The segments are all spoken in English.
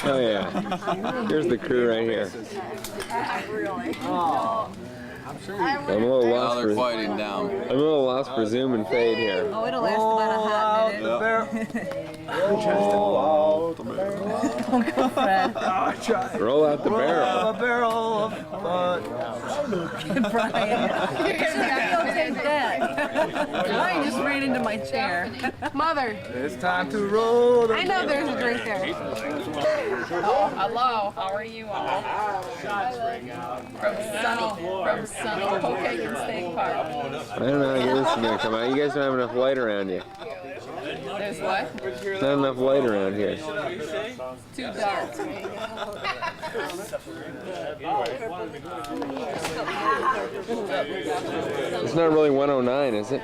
Oh yeah. Here's the crew right here. Really? I'm a little lost they're quieting down. I'm a little lost for zoom and fade here. Oh, it'll last about a hot minute. Roll out the barrel. Don't go, Fred. Roll out the barrel. A barrel of fun. Brian. You'll take that. Brian just ran into my chair. Mother. It's time to roll the I know there's a drink there. Hello, how are you all? From sunny Poke and State Park. I don't know how this is gonna come out. You guys don't have enough light around you. There's what? Not enough light around here. Too dark. It's not really 109, is it?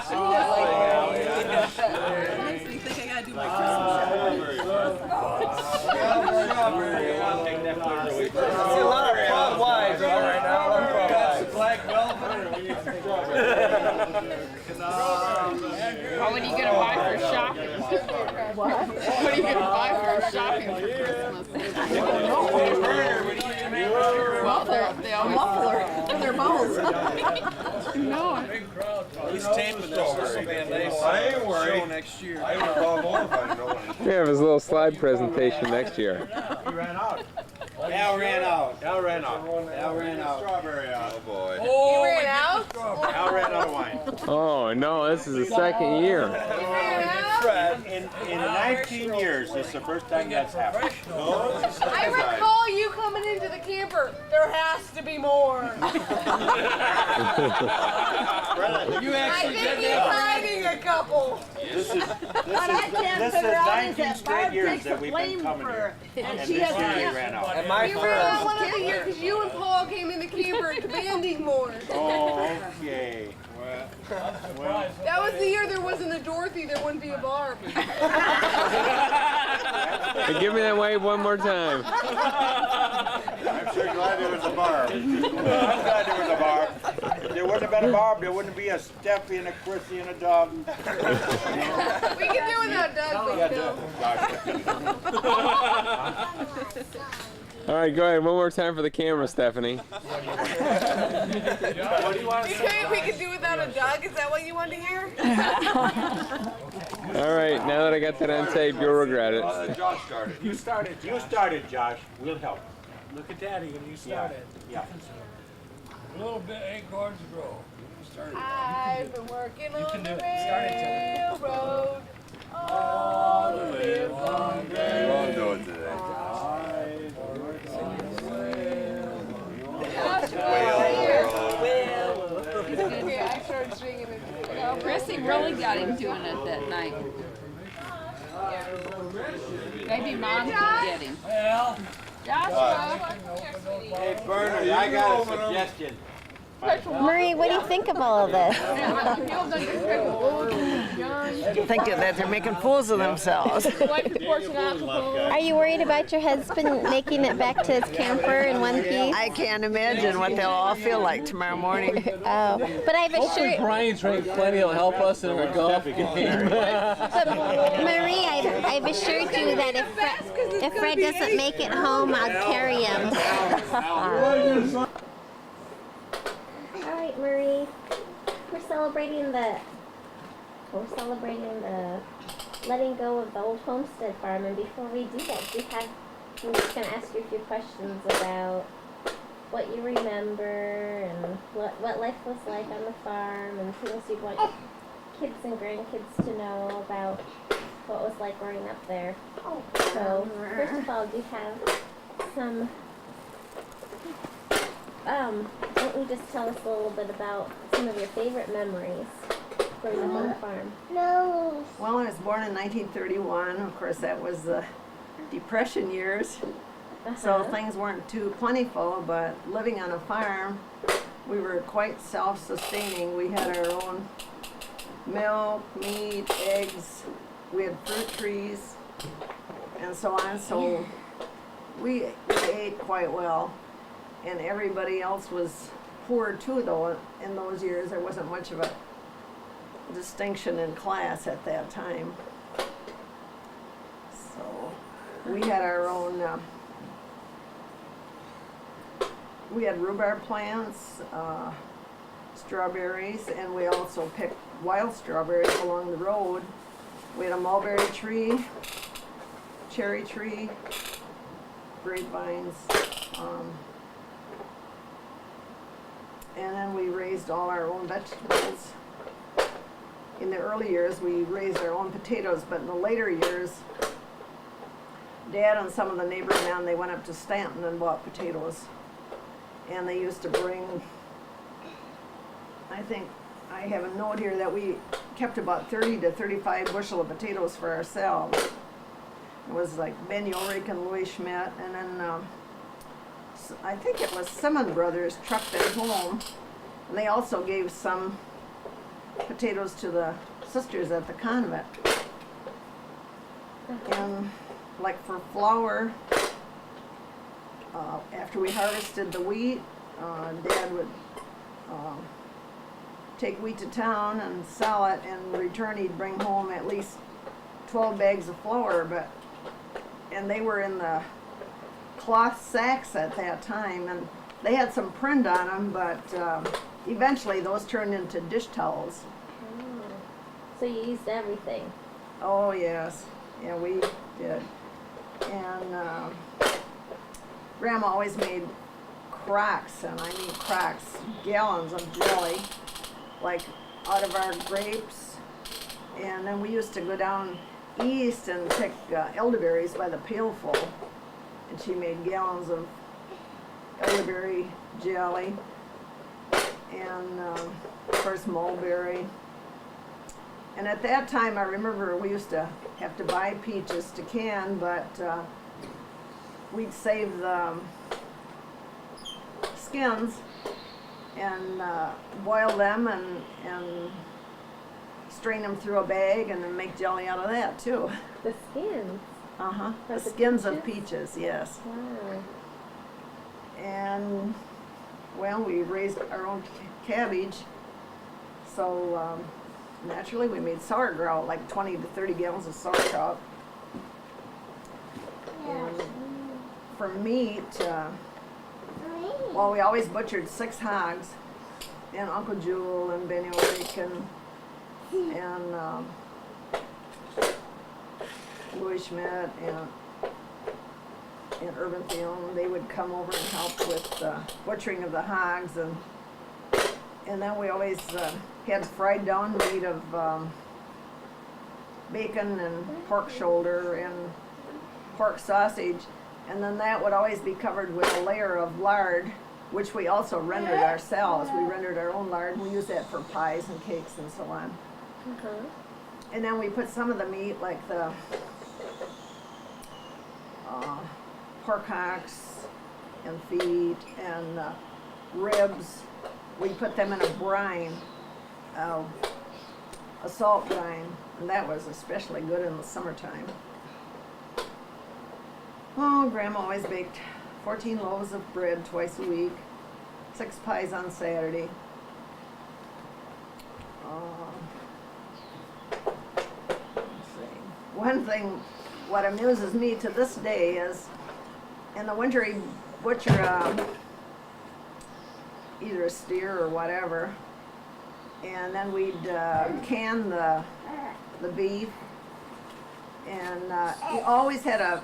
See a lot of frog wives on right now. A lot of frog wives. Black What are you gonna buy for shopping? What? What are you gonna buy for shopping for Christmas? Well, they always Muffler in their mouths. no. He's taping this band show next year. I would call more if I didn't know what We have his little slide presentation next year. he ran out. Al ran out. Al ran out. Al ran out. Strawberry out. Oh boy. You ran out? Al ran out of wine. Oh no, this is the second year. Fred, in 19 years, this is the first time that's happened. I recall you coming into the camper. There has to be more. You I think he's hiding a couple. This is 19 straight years that we've been coming here. And this year we ran out. You ran out one of the years because you and Paul came in the camper demanding more. Okay. Well, That was the year there wasn't a Dorothy, there wouldn't be a Barb. Hey, give me that wave one more time. I'm sure glad there was a Barb. I'm glad there was a Barb. If there wouldn't have been a Barb, there wouldn't be a Steffi and a Chrissy and a Doug. We can do without Doug, but no. All right, go ahead. One more time for the camera, Stephanie. What do you want to say? We could do without a Doug, is that what you want to hear? All right, now that I got that on tape, you'll regret it. Josh started. You started, Josh. You started, Josh. We'll help. Look at Daddy when you started. Yeah. A little bit acorns grow. I've been working on the Start railroad all the live long day. We're all doing today. Yeah, I started singing it. Chrissy really got him doing it that night. Maybe Mom can get him. Well, Joshua. Hey, Bernard, I got a suggestion. Marie, what do you think of all of this? You think that they're making fools of themselves. Are you worried about your husband making it back to his camper in one piece? I can't imagine what they'll all feel like tomorrow morning. Oh, but I've assured Brian's drank plenty. He'll help us in our golf game. but Marie, I've assured you that if Fred doesn't make it home, I'll carry him. All right, Marie, we're celebrating the letting go of the old homestead farm, and before we do that, I'm just going to ask you a few questions about what you remember and what life was like on the farm and things you'd want your kids and grandkids to know about what it was like growing up there. So, first of all, do you have some... why don't you just tell us a little bit about some of your favorite memories growing up on the farm? Well, I was born in 1931. Of course, that was the Depression years. So things weren't too plentiful, but living on a farm, we were quite self-sustaining. We had our own milk, meat, eggs. We had fruit trees, and so on. So we ate quite well. And everybody else was poor too, though. In those years, there wasn't much of a distinction in class at that time. So we had our own, we had rhubarb plants, strawberries, and we also picked wild strawberries along the road. We had a mulberry tree, cherry tree, grapevines, and then we raised all our own vegetables. In the early years, we raised our own potatoes, but in the later years, Dad and some of the neighbor men, they went up to Stanton and bought potatoes. And they used to bring, I think, I have a note here that we kept about 30 to 35 bushel of potatoes for ourselves. It was like Ben Ulrich and Louie Schmidt, and then I think it was Simmons Brothers trucked them home. And they also gave some potatoes to the sisters at the convent. And like for flour, after we harvested the wheat, Dad would take wheat to town and sell it, and in return he'd bring home at least 12 bags of flour, and they were in the cloth sacks at that time, and they had some print on them, but eventually those turned into dish towels. So you used everything. Oh yes, yeah, we did. And Grandma always made crocks, and I mean crocks, gallons of jelly, like out of our grapes. And then we used to go down east and pick elderberries by the pailful, and she made gallons of elderberry jelly, and of course mulberry. And at that time, I remember we used to have to buy peaches to can, but we'd save the skins and boil them and strain them through a bag and then make jelly out of that too. The skins? Uh-huh. The Of the skins of peaches? peaches, yes. Wow. And, well, we raised our own cabbage, so naturally we made sauerkraut, like 20 to 30 gallons of sauerkraut. And for meat, well, we always butchered 6 hogs, and Uncle Jewel and Benny Ulrich and Louie Schmidt and Urban Theon, they would come over and help with the butchering of the hogs, and then we always had fried down meat of bacon and pork shoulder and pork sausage, and then that would always be covered with a layer of lard, which we also rendered ourselves. We rendered our own lard, and we used that for pies and cakes and so on. And then we put some of the meat, like the pork hocks and feet and ribs, we put them in a brine, a salt brine, and that was especially good in the summertime. Oh, Grandma always baked 14 loaves of bread twice a week, 6 pies on Saturday. Let's see. One thing, what amuses me to this day is, in the winter he'd butcher either a steer or whatever, and then we'd can the beef, and he always had a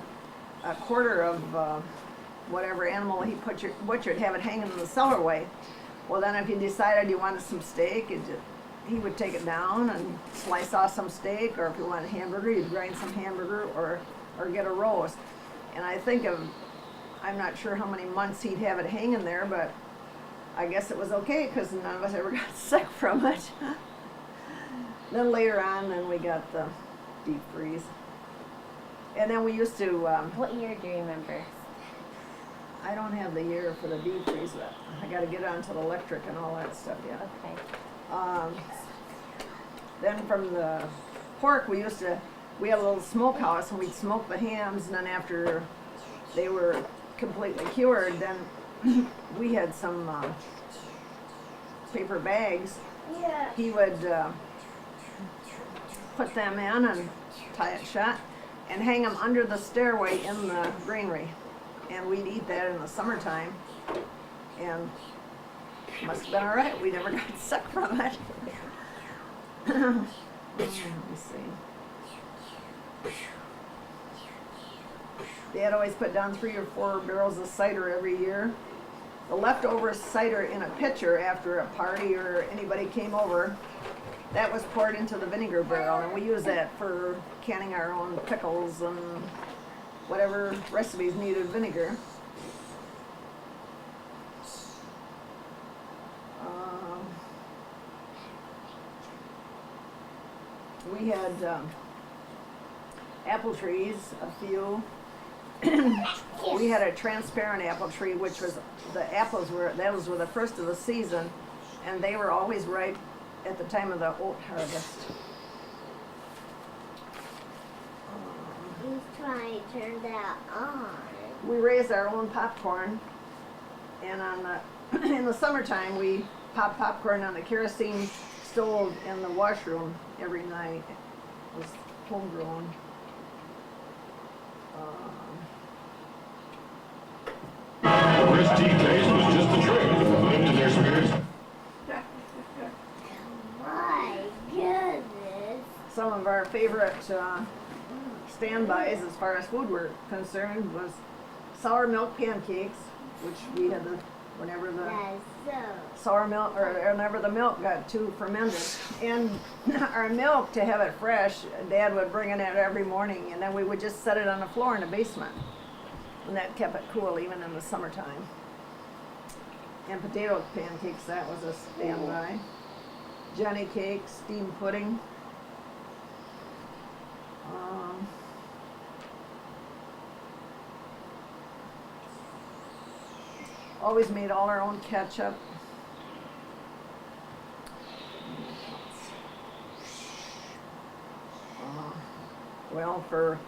quarter of whatever animal he butchered, have it hanging in the cellarway. Well, then if you decided you wanted some steak, he would take it down and slice off some steak, or if you wanted hamburger, you'd grind some hamburger or get a roast. And I think I'm not sure how many months he'd have it hanging there, but I guess it was okay because none of us ever got sick from it. Then later on, then we got the deep freeze. And then we used to... What year do you remember? I don't have the year for the deep freeze, but I got to get onto the electric and all that stuff yet. Okay. Then from the pork, we had a little smokehouse, and we'd smoke the hams, and then after they were completely cured, then we had some paper bags. He would put them in and tie it shut and hang them under the stairway in the granary. And we'd eat that in the summertime. And must have been all right. We never got sick from it. Let me see. Dad always put down 3 or 4 barrels of cider every year. The leftover cider in a pitcher after a party or anybody came over, that was poured into the vinegar barrel, and we use that for canning our own pickles and whatever recipes needed vinegar. We had apple trees, a few. We had a transparent apple tree, which was, those were the first of the season, and they were always ripe at the time of the oat harvest. Who's trying to turn that on? We raised our own popcorn, and in the summertime we pop popcorn on the kerosene stove in the washroom every night. It was homegrown. First tea taste was just a trick to put into their spirits. My goodness. Some of our favorite standbys as far as food were concerned was sour milk pancakes, which we had whenever the That is so. sour milk, or whenever the milk got too fermented. And our milk, to have it fresh, Dad would bring it in every morning, and then we would just set it on the floor in the basement. And that kept it cool even in the summertime. And potato pancakes, that was a standby. Johnny cake, steamed pudding. Always made all our own ketchup. Well, for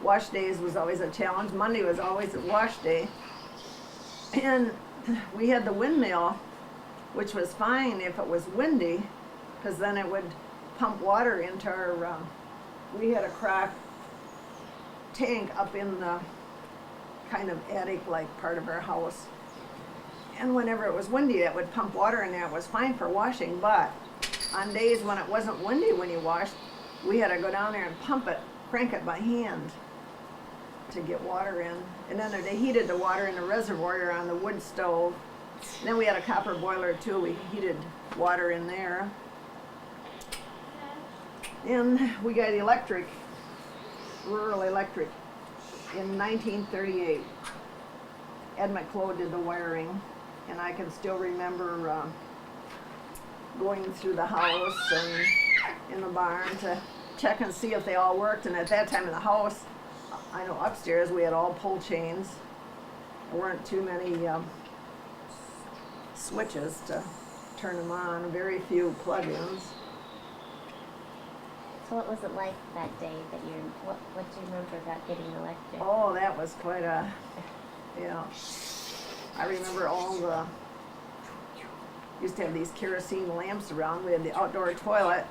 wash days was always a challenge. Monday was always a wash day. And we had the windmill, which was fine if it was windy, because then it would pump water into our, we had a crack tank up in the kind of attic-like part of our house. And whenever it was windy, it would pump water in there. It was fine for washing, but on days when it wasn't windy when you washed, we had to go down there and pump it, crank it by hand to get water in. And then they heated the water in the reservoir on the wood stove. And then we had a copper boiler too. We heated water in there. And we got electric, rural electric, in 1938. Ed McCloud did the wiring, and I can still remember going through the house and in the barn to check and see if they all worked. And at that time in the house, I know upstairs we had all pull chains. There weren't too many switches to turn them on, very few plug-ins. So what was it like that day that what do you remember about getting electric? Oh, that was quite a, yeah. I remember used to have these kerosene lamps around. We had the outdoor toilet.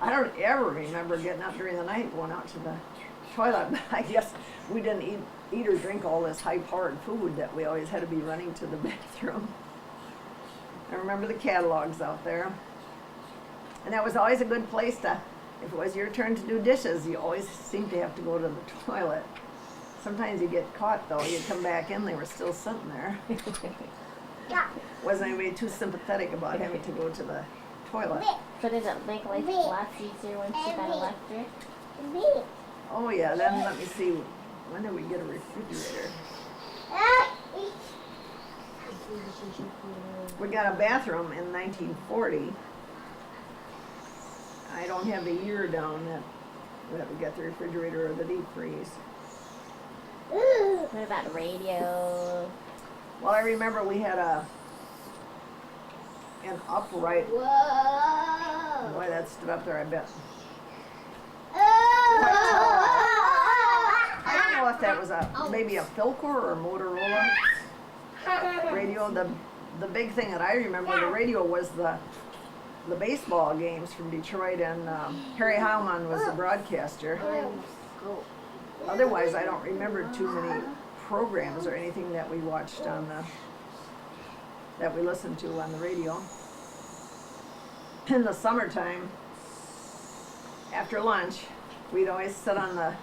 I don't ever remember getting up during the night going out to the toilet, but I guess we didn't eat or drink all this high-powered food that we always had to be running to the bathroom. I remember the catalogs out there. And that was always a good place to, if it was your turn to do dishes, you always seemed to have to go to the toilet. Sometimes you get caught though, you come back in, they were still sitting there. Wasn't anybody too sympathetic about having to go to the toilet. So did it make life lots easier once you got electric? Oh yeah, then let me see, when did we get a refrigerator? We got a bathroom in 1940. I don't have the year down that we got the refrigerator or the deep freeze. What about radio? Well, I remember we had an upright. Whoa! Boy, that stood up there, I bet. I don't know if that was maybe a Philcor or a Motorola radio. The big thing that I remember the radio was the the baseball games from Detroit, and Harry Heilman was the broadcaster. Otherwise, I don't remember too many programs or anything that we watched on that we listened to on the radio. In the summertime, after lunch, we'd always sit on the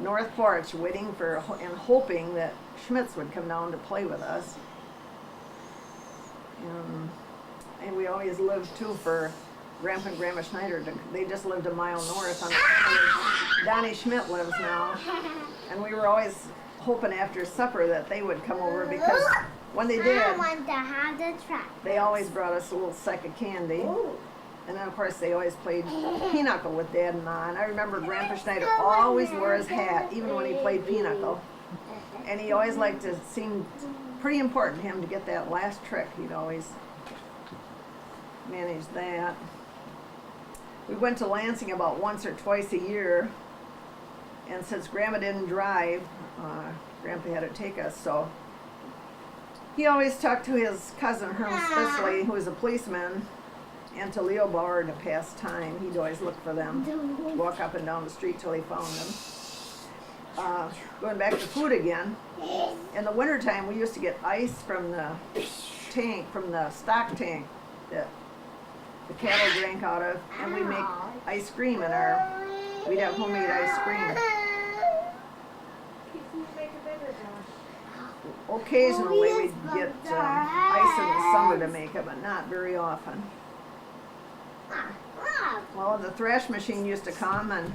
north porch waiting for and hoping that Schmitz would come down to play with us. And we always lived too for Grandpa and Grandma Schneider. They just lived a mile north on the corner where Donnie Schmidt lives now. And we were always hoping after supper that they would come over, because when they did, I want to have the track. they always brought us a little sack of candy. And then, of course, they always played pinochle with Dad and Ma. And I remember Grandpa Schneider always wore his hat, even when he played pinochle. And he always liked to, seem pretty important to him to get that last trick. He'd always manage that. We went to Lansing about once or twice a year. And since Grandma didn't drive, Grandpa had to take us. So he always talked to his cousin, Herm Spitzley, who was a policeman, and to Leo Bauer to pass time. He'd always look for them, walk up and down the street till he found them. Going back to food again, in the wintertime we used to get ice from the tank, from the stock tank that the cattle drank out of, and we'd make ice cream we'd have homemade ice cream. Occasionally we'd get ice in the summer to make it, but not very often. Well, the thrash machine used to come, and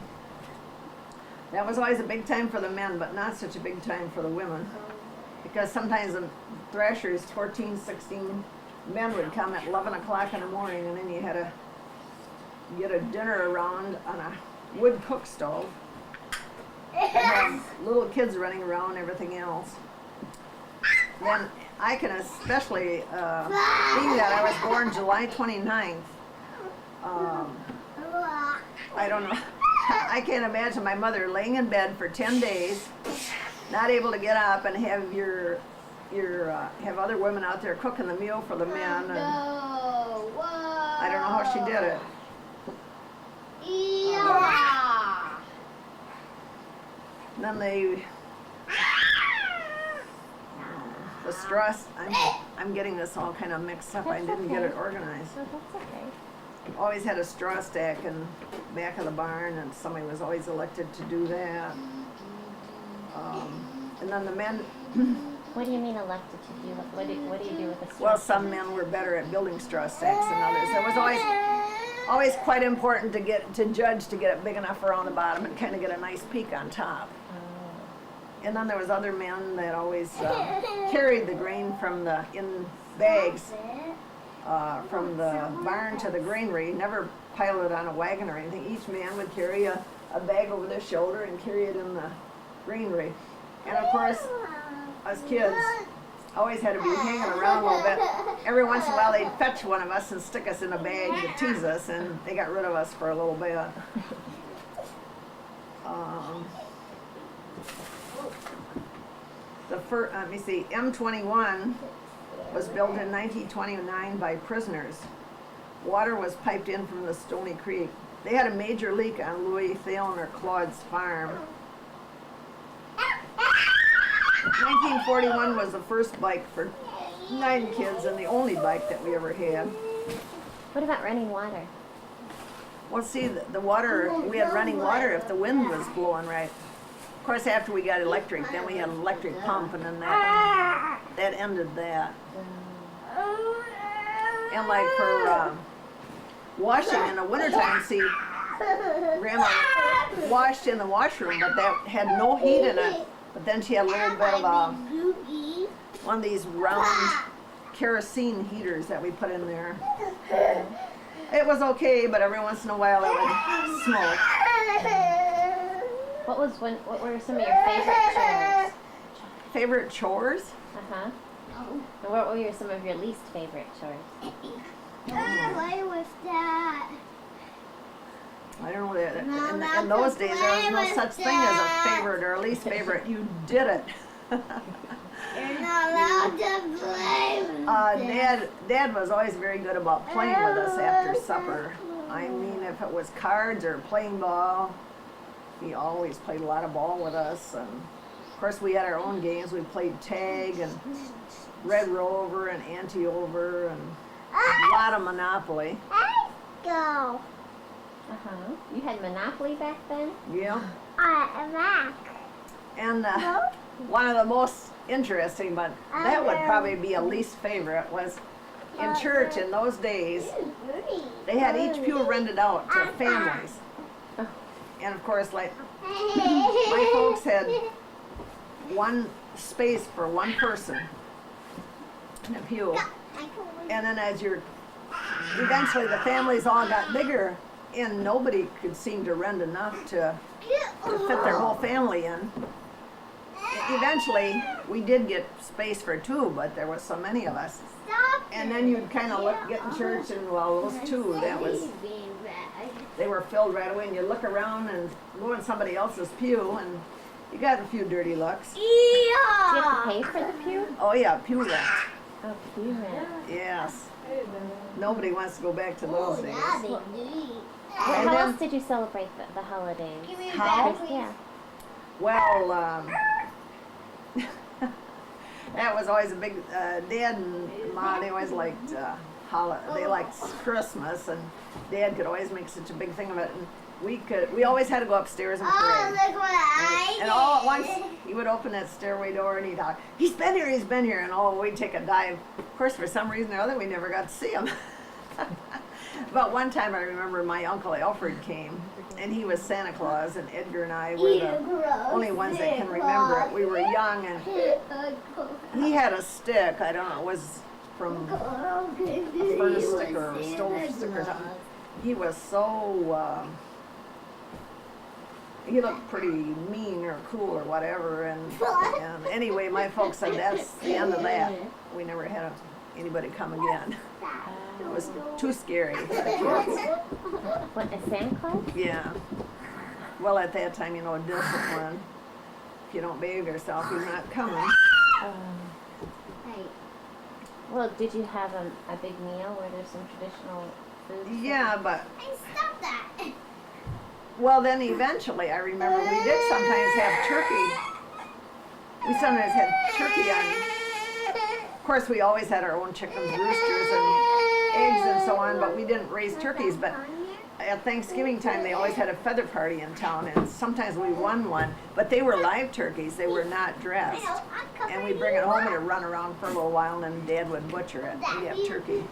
that was always a big time for the men, but not such a big time for the women. Because sometimes the thrashers, 14, 16 men would come at 11 o'clock in the morning, and then you had to get a dinner around on a wood cook stove. And have little kids running around and everything else. Then I can especially, being that I was born July 29th, I don't know. I can't imagine my mother laying in bed for 10 days, not able to get up and have have other women out there cooking the meal for the men. And I don't know how she did it. Then the stress. I'm getting this all kind of mixed up. I didn't get it organized. So that's okay. Always had a straw stack in the back of the barn, and somebody was always elected to do that. And then the men. What do you mean elected to do? What do you do with the straw? Well, some men were better at building straw stacks than others. It was always quite important to judge to get it big enough around the bottom and kind of get a nice peak on top. And then there was other men that always carried the grain in bags. From the barn to the granary, never piled it on a wagon or anything. Each man would carry a bag over their shoulder and carry it in the granary. And of course, us kids always had to be hanging around a little bit. Every once in a while they'd fetch one of us and stick us in a bag to tease us, and they got rid of us for a little bit. Let me see, M21 was built in 1929 by prisoners. Water was piped in from the Stony Creek. They had a major leak on Louie, Thalen, or Claude's farm. 1941 was the first bike for 9 kids and the only bike that we ever had. What about running water? Well, see, the water, we had running water if the wind was blowing right. Of course, after we got electric, then we had an electric pump, and then that ended that. And like for washing in the wintertime, see, Grandma washed in the washroom, but that had no heat in it. But then she had a little bit of one of these round kerosene heaters that we put in there. It was okay, but every once in a while it would smoke. What were some of your favorite chores? Favorite chores? Uh-huh. And what were some of your least favorite chores? Play with that. I don't know. In those days, there was no such thing as a favorite or a least favorite. You did it. You're not allowed to play with Dad was always very good about playing with us after supper. I mean, if it was cards or playing ball, he always played a lot of ball with us. And of course, we had our own games. We played tag and Red Rover and Anti-Over and a lot of Monopoly. Go. You had Monopoly back then? Yeah. Back. And one of the most interesting, but that would probably be a least favorite, was in church in those days, they had each pew rented out to families. And of course, like, my folks had one space for one person in a pew. And then eventually the families all got bigger, and nobody could seem to rent enough to fit their whole family in. Eventually, we did get space for two, but there was so many of us. And then you'd kind of get in church, and well, those two, they were filled right away, and you look around and go in somebody else's pew, and you got a few dirty looks. Did you have to pay for the pew? Oh yeah, pew rent. Oh, pew rent. Yes. Nobody wants to go back to those days. How else did you celebrate the holidays? How? Yeah. Well, that was always a big, Dad and Ma, they always liked they liked Christmas, and Dad could always make such a big thing of it, and we always had to go upstairs and pray. Oh, look what I And all at once, he would open that stairway door and he'd holler, he's been here, and oh, we'd take a dive. Of course, for some reason or other, we never got to see him. But one time I remember my Uncle Alfred came, and he was Santa Claus, and Edgar and I were the only ones that can remember it. We were young, and he had a stick, I don't know, it was from a furnace stick or a stove stick or something. He was so, he looked pretty mean or cool or whatever, and anyway, my folks said that's the end of that. We never had anybody come again. It was too scary for the kids. What, a Santa Claus? Yeah. Well, at that time, discipline. If you don't behave yourself, he's not coming. Well, did you have a big meal? Were there some traditional foods? Yeah, but Stop that. well, then eventually, I remember we did sometimes have turkey. We sometimes had turkey on. Of course, we always had our own chickens, roosters, and eggs and so on, but we didn't raise turkeys. But at Thanksgiving time, they always had a feather party in town, and sometimes we won one. But they were live turkeys; they were not dressed. And we'd bring it home and it'd run around for a little while, and then Dad would butcher it. We'd have turkey.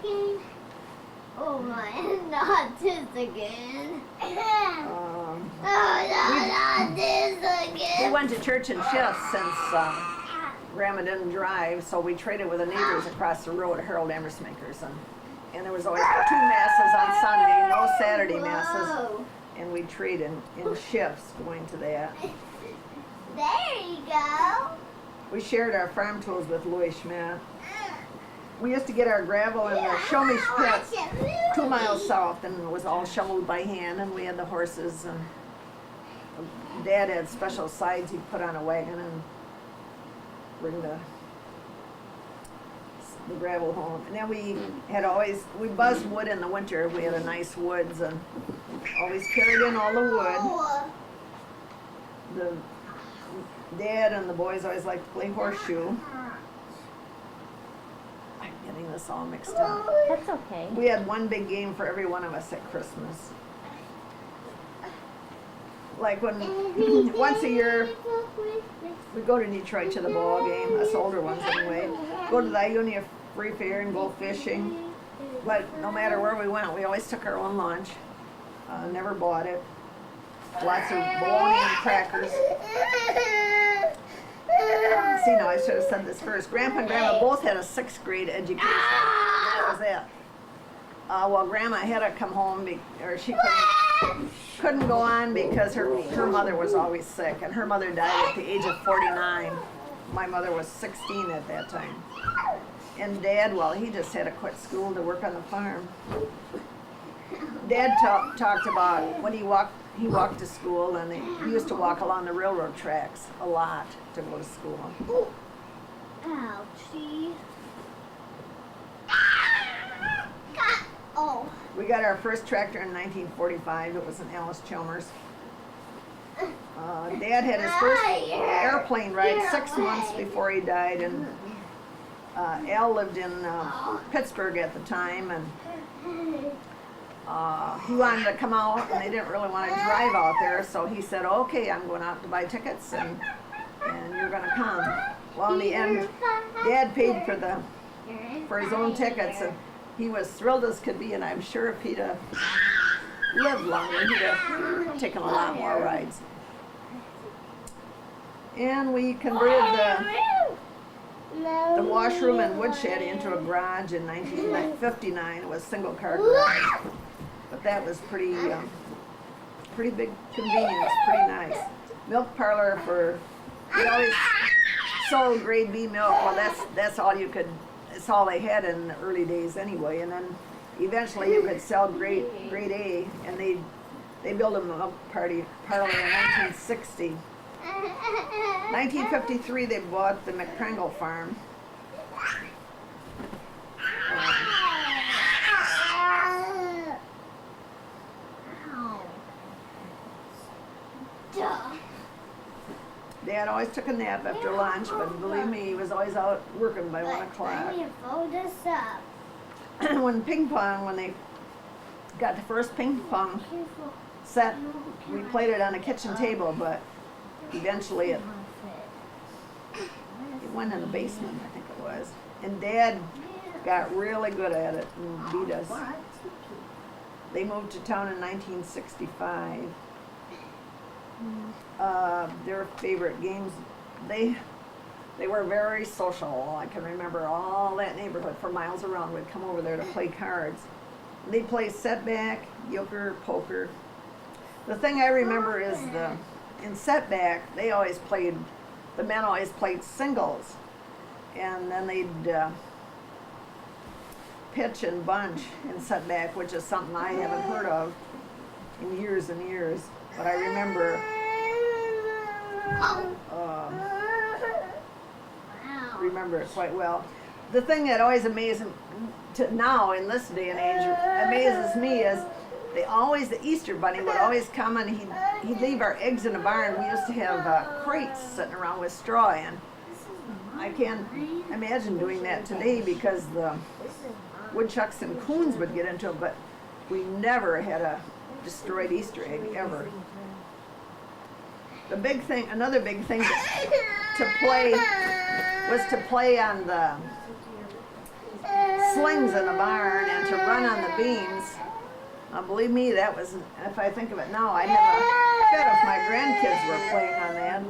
Oh my, not this again. Um, Not this We again. went to church in shifts since Grandma didn't drive, so we traded with the neighbors across the road, Harold Emersmakers, and there was always 2 masses on Sunday, no Saturday masses, and we traded in shifts going to that. There you go. We shared our farm tools with Louie Schmidt. We used to get our gravel in the Show-Me pit 2 miles south, and it was all shoveled by hand, and we had the horses, and Dad had special sides he'd put on a wagon and bring the gravel home. And then we buzzed wood in the winter. We had a nice woods, and always carried in all the wood. The Dad and the boys always liked to play horseshoe. I'm getting this all mixed up. That's okay. We had one big game for every one of us at Christmas. Like when once a year we go to Detroit to the ball game, us older ones anyway. Go to the Ionia Free Fair and go fishing. But no matter where we went, we always took our own lunch. Never bought it. Lots of bologna and crackers. See, now I should have said this first. Grandpa and Grandma both had a 6th grade education. That was it. Well, Grandma had to come home, or she couldn't go on because her mother was always sick, and her mother died at the age of 49. My mother was 16 at that time. And Dad, well, he just had to quit school to work on the farm. Dad talked about when he walked to school, and he used to walk along the railroad tracks a lot to go to school. Ouchie. Oh. We got our first tractor in 1945. It was an Alice Chalmers. Dad had his first airplane ride 6 months before he died, and Al lived in Pittsburgh at the time, and he wanted to come out, and they didn't really want to drive out there, so he said, okay, I'm going out to buy tickets, and you're going to come. Well, in the end, Dad paid for his own tickets, and he was thrilled as could be, and I'm sure if he'd have lived longer, he'd have taken a lot more rides. And we converted the washroom and woodshed into a garage in 1959. It was a single car garage, but that was pretty big convenience, pretty nice. Milk parlor we always sold grade B milk. Well, that's all you could. It's all they had in the early days anyway, and then eventually you could sell grade A, and they built a milk parlor in 1960. 1953 they bought the McPringle farm. Dad always took a nap after lunch, but believe me, he was always out working by 1 o'clock. Let me fold this up. When they got the first ping pong set, we played it on a kitchen table, but eventually it went in the basement, I think it was. And Dad got really good at it and beat us. They moved to town in 1965. Their favorite games, they were very social. I can remember all that neighborhood for miles around would come over there to play cards. They'd play setback, euchre, poker. The thing I remember is in setback, the men always played singles, and then they'd pitch and bunch in setback, which is something I haven't heard of in years and years. But I remember it quite well. The thing that always amazes now in this day and age amazes me is the Easter Bunny would always come, and he'd leave our eggs in a barn. We used to have crates sitting around with straw in. I can't imagine doing that today because the woodchucks and coons would get into them, but we never had a destroyed Easter egg ever. Another big thing to play was to play on the slings in the barn and to run on the beams. Believe me, that was, if I think of it now, I'd have a fit if my grandkids were playing on that.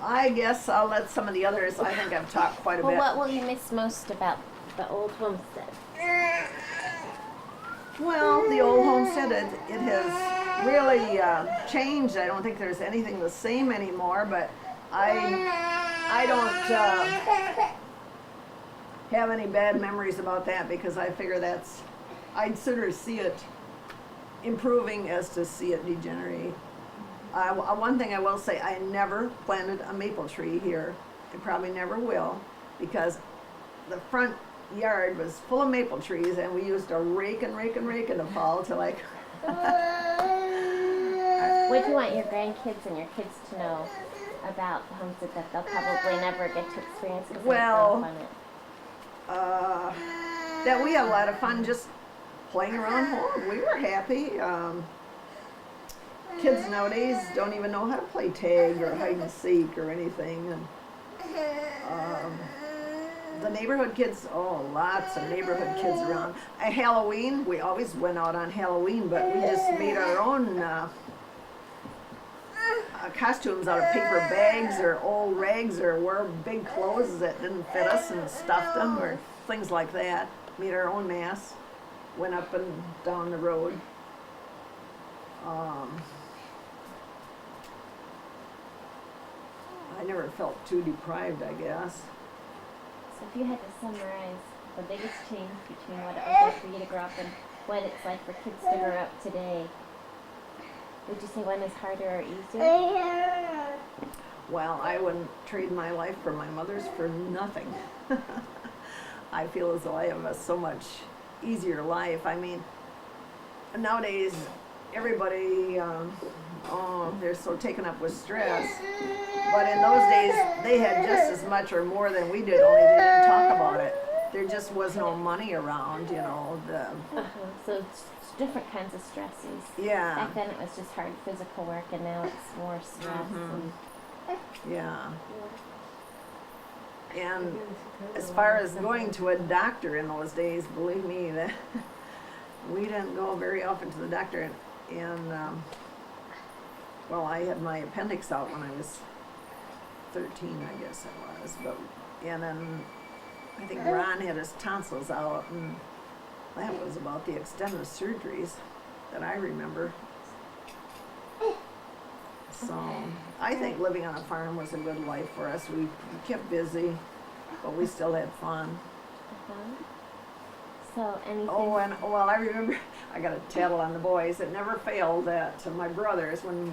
I guess I'll let some of the others, I think I've talked quite a bit. Well, what will you miss most about the old homestead? Well, the old homestead, it has really changed. I don't think there's anything the same anymore, but I don't have any bad memories about that because I figure I'd sooner see it improving as to see it degenerate. One thing I will say, I never planted a maple tree here. I probably never will, because the front yard was full of maple trees, and we used to rake in the fall till like. What do you want your grandkids and your kids to know about the homestead that they'll probably never get to experience? Well, that we had a lot of fun just playing around home. We were happy. Kids nowadays don't even know how to play tag or hide and seek or anything. And the neighborhood kids, lots of neighborhood kids around. At Halloween, we always went out on Halloween, but we just made our own costumes out of paper bags or old rags, or wore big clothes that didn't fit us and stuffed them, or things like that. Made our own masks, went up and down the road. I never felt too deprived, I guess. So if you had to summarize the biggest change between what it was like for you to grow up and what it's like for kids to grow up today, Would you say one is harder or easier? Well, I wouldn't trade my life for my mother's for nothing. I feel as though I have a so much easier life. I mean, nowadays, everybody, they're so taken up with stress. But in those days, they had just as much or more than we did, only they didn't talk about it. There just was no money around, you know. So it's different kinds of stresses. Yeah. Back then it was just hard physical work, and now it's more stress. Yeah. And as far as going to a doctor in those days, believe me, that we didn't go very often to the doctor. And well, I had my appendix out when I was 13, I guess it was. And then I think Ron had his tonsils out, and that was about the extent of surgeries that I remember. So I think living on a farm was a good life for us. We kept busy, but we still had fun. So anything? Oh, and well, I remember, I got a tattle on the boys. It never failed that my brothers, when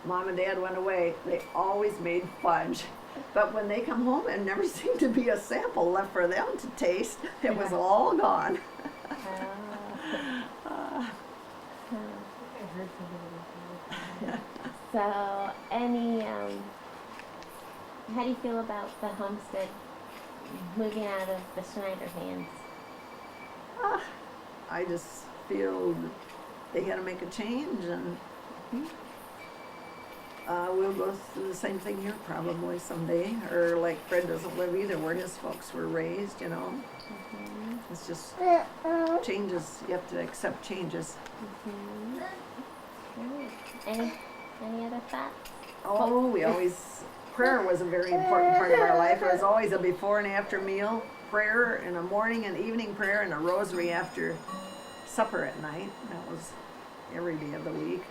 Mom and Dad went away, they always made fudge. But when they come home, it never seemed to be a sample left for them to taste. It was all gone. So, how do you feel about the homestead moving out of the Schneider hands? I just feel they had to make a change, and we'll go through the same thing here probably someday. Or like Fred doesn't live either where his folks were raised, you know. It's just changes. You have to accept changes. Any other thoughts? Oh, we always, prayer was a very important part of our life. It was always a before and after meal prayer, and a morning and evening prayer, and a rosary after supper at night. That was every day of the week.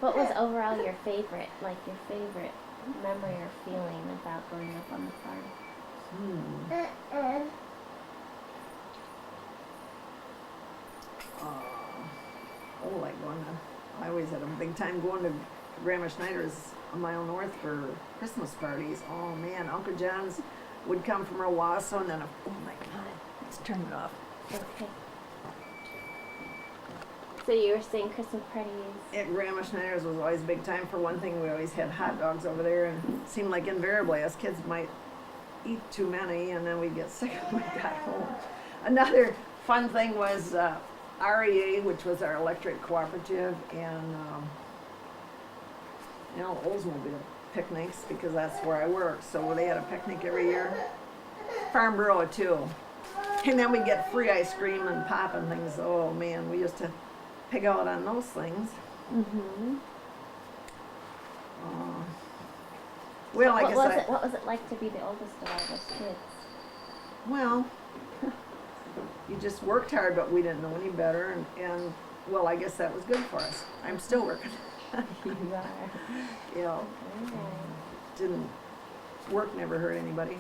What was overall your favorite memory or feeling about growing up on the farm? Like going to, I always had a big time going to Grandma Schneider's a mile north for Christmas parties. Oh man, Uncle John's would come from Owasso, and then, oh my God, let's turn it off. Okay. So you were saying Christmas parties? At Grandma Schneider's was always a big time. For one thing, we always had hot dogs over there, and it seemed like invariably us kids might eat too many, and then we'd get sick when we got home. Another fun thing was REA, which was our electric cooperative, and Oldsmobile picnics, because that's where I work. So they had a picnic every year. Farm Bureau too. And then we'd get free ice cream and pop and things. Oh man, we used to pig out on those things. Well, I guess what was it like to be the oldest of all those kids? Well, you just worked hard, but we didn't know any better, and well, I guess that was good for us. I'm still working. You are. You know, didn't work never hurt anybody.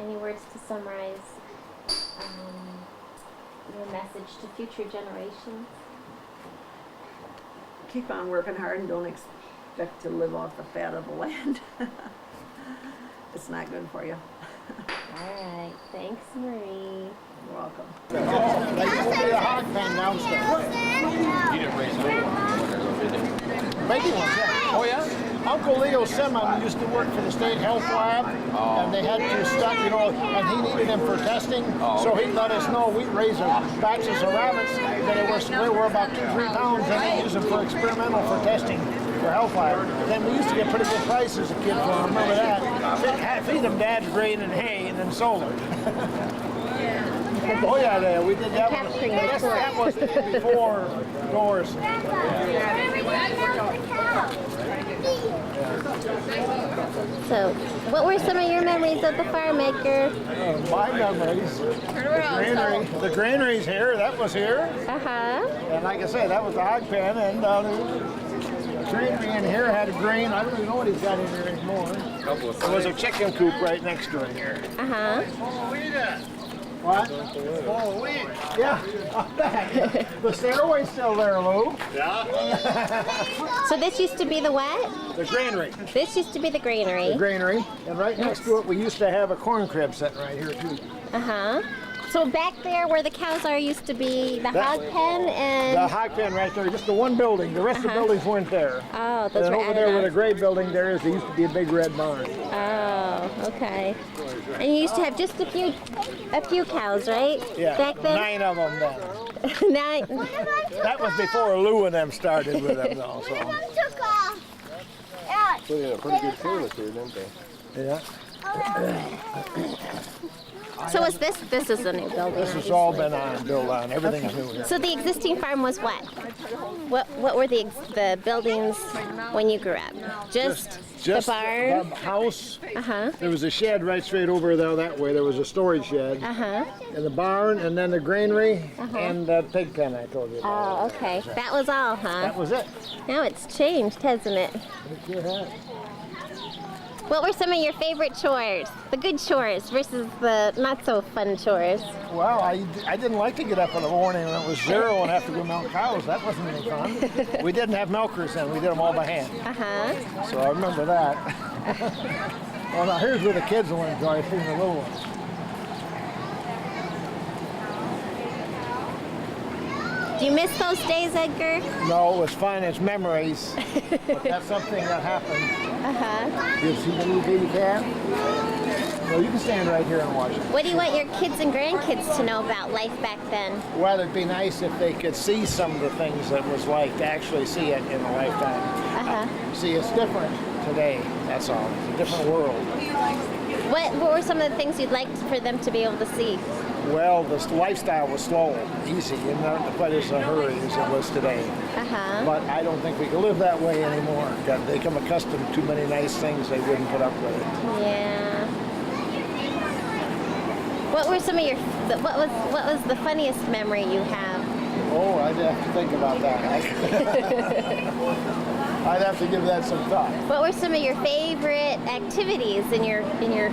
Any words to summarize your message to future generations? Keep on working hard and don't expect to live off the fat of the land. It's not good for you. All right. Thanks, Marie. You're welcome. You didn't raise Baby ones, yeah. Oh yeah? Uncle Leo Simmons used to work for the state health lab, and they had to start, and he needed them for testing, so he'd let us know. We'd raise batches of rabbits that were about 2-3 pounds, and they'd use them for experimental for testing for health lab. Then we used to get pretty good prices as a kid for them. Remember that? Feed them dad's grain and hay, and then solar. Oh yeah, we did that. That was before doors. So, what were some of your memories of the farm maker? My memories. The granary's here. That was here. And like I said, that was the hog pen, and the granary in here had a grain. I don't even know what he's got in there anymore. There was a chicken coop right next to it here. What? Oh, Louie. Yeah, I'm back. The stairway's still there, Lou. So this used to be the what? The granary. This used to be the granary. The granary. And right next to it, we used to have a corn crib sitting right here, too. Uh-huh. So back there where the cows are used to be the hog pen and... The hog pen right there, just the one building. The rest of the buildings weren't there. Oh, those and were over added there where on. the gray building there is, there used to be a big red barn. Oh, okay. And you used to have just a few cows, right? Yeah, Back then? 9 of them then. 9. That was before Lou and them started with them, though. So. Took off. Yeah. So they had a pretty good service here, didn't they? Yeah. So is this is a new building? This has all been built on. Everything's new here. So the existing farm was what? What were the buildings when you grew up? Just the barn? The house. Uh-huh. There was a shed right straight over there that way. There was a storage shed. Uh-huh. And the barn, and then the granary, and the pig pen I told you about. Oh, okay. That was all, huh? That was it. Now it's changed, hasn't it? It sure has. What were some of your favorite chores? The good chores versus the not so fun chores? Well, I didn't like to get up in the morning when it was 0 and have to go milk cows. That wasn't any fun. We didn't have milkers then. We did them all by hand. Uh-huh. So I remember that. Well, now here's where the kids will enjoy seeing the little ones. Do you miss those days, Edgar? No, it was fun. It's memories. But that's something that happened. Uh-huh. You see the little baby cat? Well, you can stand right here and watch it. What do you want your kids and grandkids to know about life back then? Well, it'd be nice if they could see some of the things that it was like, to actually see it in a lifetime. Uh-huh. See, it's different today, that's all. It's a different world. What were some of the things you'd like for them to be able to see? Well, the lifestyle was slow, easy, and not quite as a hurry as it was today. Uh-huh. But I don't think we can live that way anymore. They become accustomed to too many nice things, they wouldn't put up with it. Yeah. What were some of your, what was the funniest memory you have? Oh, I'd have to think about that. I'd have to give that some thought. What were some of your favorite activities in your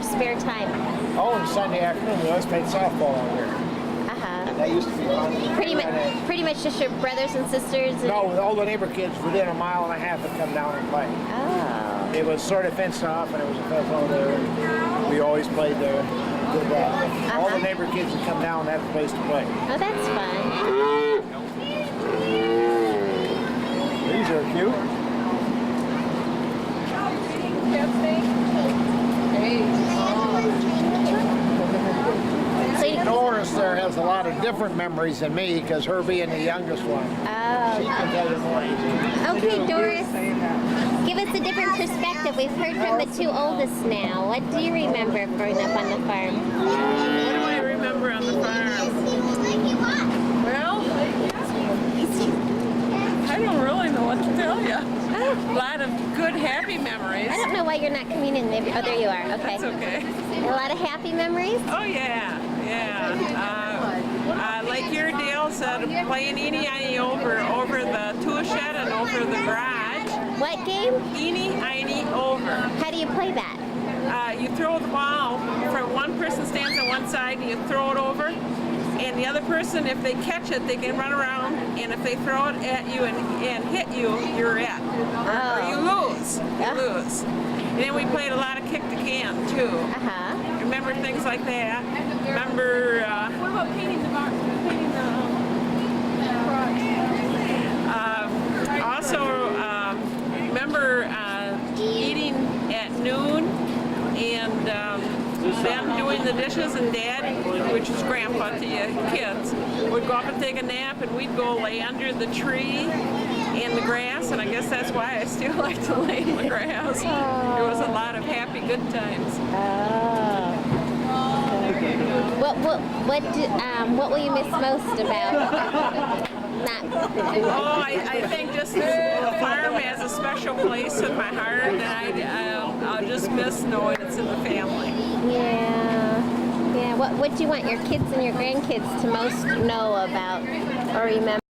spare time? Oh, on Sunday afternoon, we always played softball out here. Uh-huh. That used to be fun. Pretty much just your brothers and sisters? And... No, all the neighbor kids within 1.5 miles would come down and play. Oh. It was sort of fenced off, and it was a fence over there. And we always played there. Did that. All the neighbor kids would come down and have a place to play. Oh, that's fun. These are cute. Doris there has a lot of different memories than me because her being the youngest one. Oh. She can tell you more. Okay, Doris, give us a different perspective. We've heard from the 2 oldest now. What do you remember growing up on the farm? What do I remember on the farm? Well, I don't really know what to tell you. A lot of good, happy memories. I don't know why you're not coming in. Oh, there you are. Okay. That's okay. A lot of happy memories? Oh, yeah. Like your Dale said, playing eeny-einy over the tool shed and over the garage. What game? Eeny-einy over. How do you play that? You throw the ball from one person stands on one side and you throw it over. And the other person, if they catch it, they can run around, and if they throw it at you and hit you, you're it. Or you lose. You lose. And then we played a lot of kick the can, too. Uh-huh. Remember things like that? Remember... what about painting the box? Painting the also, remember eating at noon and them doing the dishes, and Dad, which is Grandpa to you kids, would go up and take a nap, and we'd go lay under the tree in the grass, and I guess that's why I still like to lay in the grass. There was a lot of happy, good times. Oh. What will you miss most about Oh, I think just the farm has a special place in my heart, and I'll just miss knowing it's in the family. Yeah. What do you want your kids and your grandkids to most know about or remember?